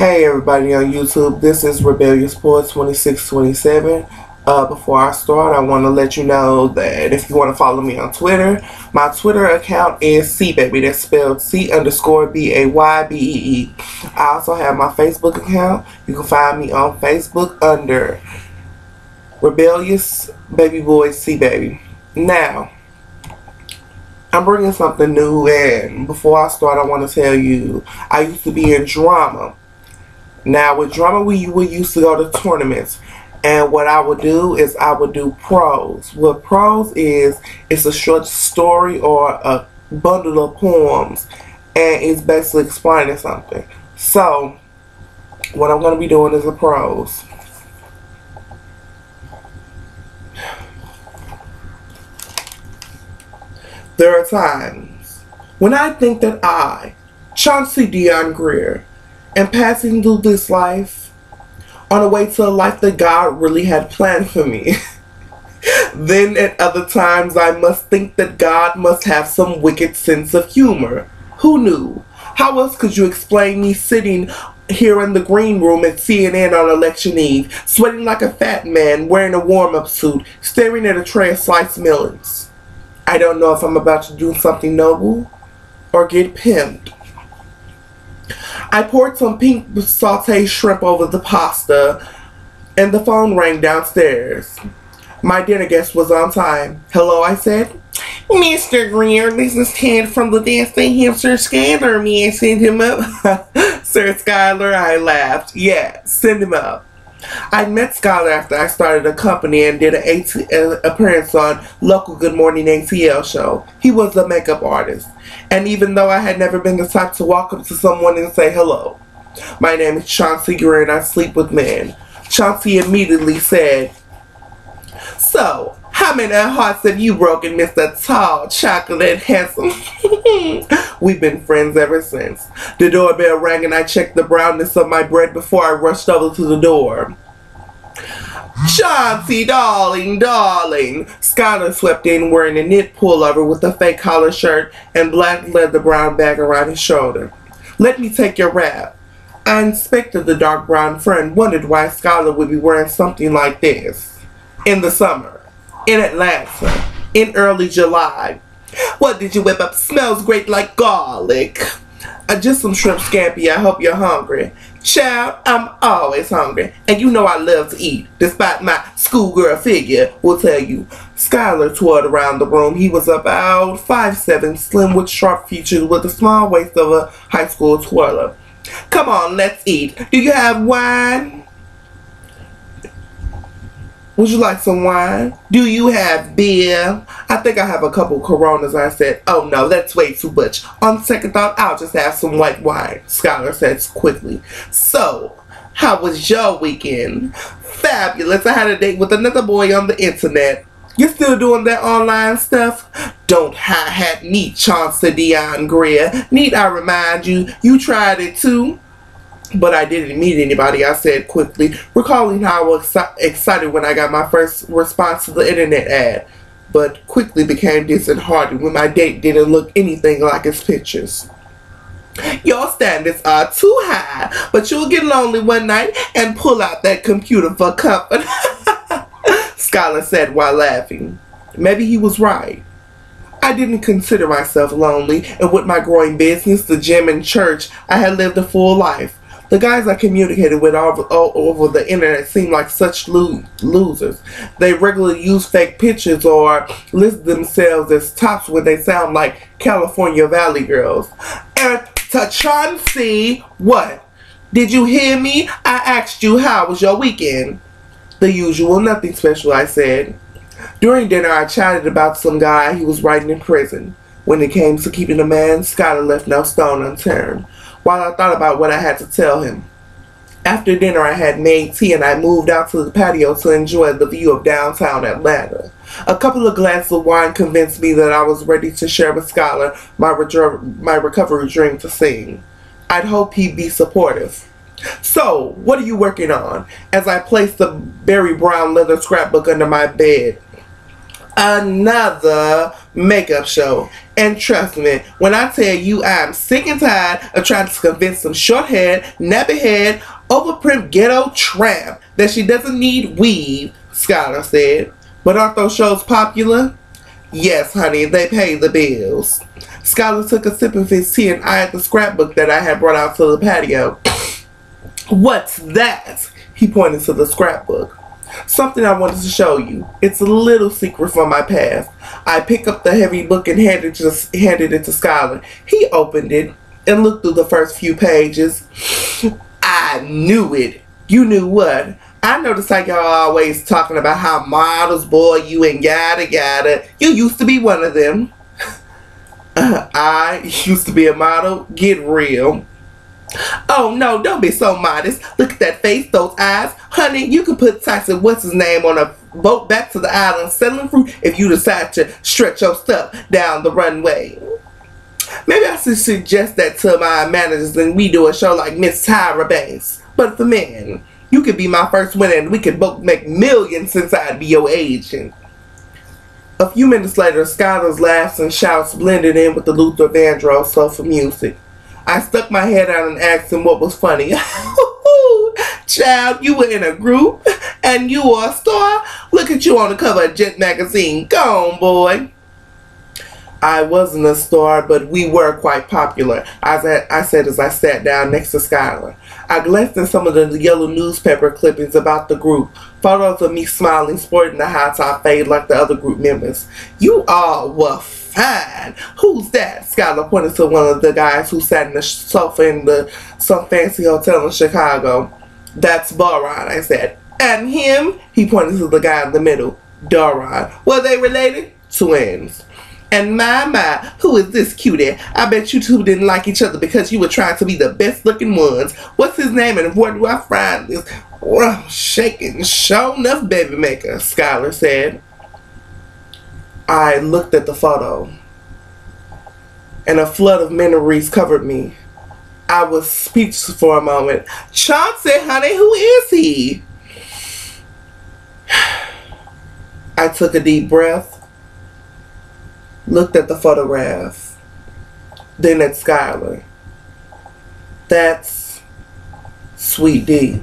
Hey everybody on YouTube, this is Rebellious Boy 2627. Before I start, I want to let you know that if you want to follow me on Twitter, my Twitter account is cbaby, that's spelled C_BAYBEE. I also have my Facebook account. You can find me on Facebook under Rebellious Baby Boy C-Baby. Now, I'm bringing something new, and before I start, I want to tell you, I used to be in drama. Now, with drama, we used to go to tournaments, and what I would do is I would do prose. What prose is, it's a short story or a bundle of poems, and it's basically explaining something. So, what I'm going to be doing is a prose. There are times when I think that I, Chauncey Dion Greer, am passing through this life on the way to a life that God really had planned for me. Then at other times I must think that God must have some wicked sense of humor. Who knew? How else could you explain me sitting here in the green room at CNN on election eve, sweating like a fat man, wearing a warm-up suit, staring at a tray of sliced melons? I don't know if I'm about to do something noble or get pimped. I poured some pink sauteed shrimp over the pasta, and the phone rang downstairs. My dinner guest was on time. Hello, I said. Mr. Greer, this is Ted from the Dancing Hamster Skyler. May I send him up? Sir Skyler, I laughed. Yeah, send him up. I met Skyler after I started a company and did an appearance on local Good Morning ATL show. He was a makeup artist, and even though I had never been the type to walk up to someone and say hello, my name is Chauncey Greer and I sleep with men, Chauncey immediately said, so, how many hearts have you broken, Mr. Tall, Chocolate, Handsome? We've been friends ever since. The doorbell rang and I checked the brownness of my bread before I rushed over to the door. Chauncey, darling, darling. Skyler swept in wearing a knit pullover with a fake collar shirt and black leather brown bag around his shoulder. Let me take your wrap. I inspected the dark brown fur and wondered why Skyler would be wearing something like this in the summer, in Atlanta, in early July. What did you whip up? Smells great like garlic. Just some shrimp scampi. I hope you're hungry. Child, I'm always hungry. And you know I love to eat, despite my schoolgirl figure, will tell you. Skyler twirled around the room. He was about 5'7", slim with sharp features with the small waist of a high school twirler. Come on, let's eat. Do you have wine? Would you like some wine? Do you have beer? I think I have a couple Coronas. I said, oh no, that's way too much. On second thought, I'll just have some white wine, Skyler said quickly. So, how was your weekend? Fabulous. I had a date with another boy on the internet. You still doing that online stuff? Don't hi-hat me, Chauncey Dion Greer. Need I remind you, you tried it too? But I didn't meet anybody, I said quickly, recalling how I was excited when I got my first response to the internet ad, but quickly became disheartened when my date didn't look anything like his pictures. Your standards are too high, but you'll get lonely one night and pull out that computer for comfort, Skyler said while laughing. Maybe he was right. I didn't consider myself lonely, and with my growing business, the gym, and church, I had lived a full life. The guys I communicated with all over the internet seemed like such losers. They regularly use fake pictures or list themselves as tops when they sound like California Valley girls. And to Chauncey, what? Did you hear me? I asked you how was your weekend? The usual, nothing special, I said. During dinner, I chatted about some guy he was writing in prison. When it came to keeping a man, Skyler left no stone unturned, while I thought about what I had to tell him. After dinner, I had made tea and I moved out to the patio to enjoy the view of downtown Atlanta. A couple of glasses of wine convinced me that I was ready to share with Skyler my recovery dream to sing. I'd hope he'd be supportive. So, what are you working on? As I placed the berry brown leather scrapbook under my bed. Another makeup show. And trust me, when I tell you I'm sick and tired of trying to convince some short-haired, nappy-haired, overprint ghetto tramp that she doesn't need weave, Skylar said. But aren't those shows popular? Yes, honey, they pay the bills. Skylar took a sip of his tea and eyed the scrapbook that I had brought out to the patio. What's that? He pointed to the scrapbook. Something I wanted to show you. It's a little secret from my past. I picked up the heavy book and handed it to Skylar. He opened it and looked through the first few pages. I knew it. You knew what? I noticed how y'all always talking about how models bore you and yada yada. You used to be one of them. I used to be a model. Get real. Oh no, don't be so modest. Look at that face, those eyes. Honey, you can put Tyson what's-his-name on a boat back to the island selling fruit if you decide to stretch your stuff down the runway. Maybe I should suggest that to my managers and we do a show like Miss Tyra Banks. But for men, you could be my first winner and we could both make millions since I'd be your agent. A few minutes later, Skylar's laughs and shouts blended in with the Luther Vandross soulful music. I stuck my head out and asked him what was funny. Child, you were in a group and you were a star. Look at you on the cover of Jet magazine. Go on, boy. I wasn't a star, but we were quite popular, I said as I sat down next to Skylar. I glanced at some of the yellow newspaper clippings about the group, photos of me smiling, sporting the high-top fade like the other group members. You all were fine. Who's that? Skylar pointed to one of the guys who sat in the sofa in some fancy hotel in Chicago. That's Baron, I said. And him? He pointed to the guy in the middle. Daron. Were they related? Twins. And my, who is this cutie? I bet you two didn't like each other because you were trying to be the best looking ones. What's his name and where do I find this shaking, show enough baby maker? Skylar said. I looked at the photo and a flood of memories covered me. I was speechless for a moment. Chauncey, honey, who is he? I took a deep breath. Looked at the photograph, then at Skylar. That's Sweet D.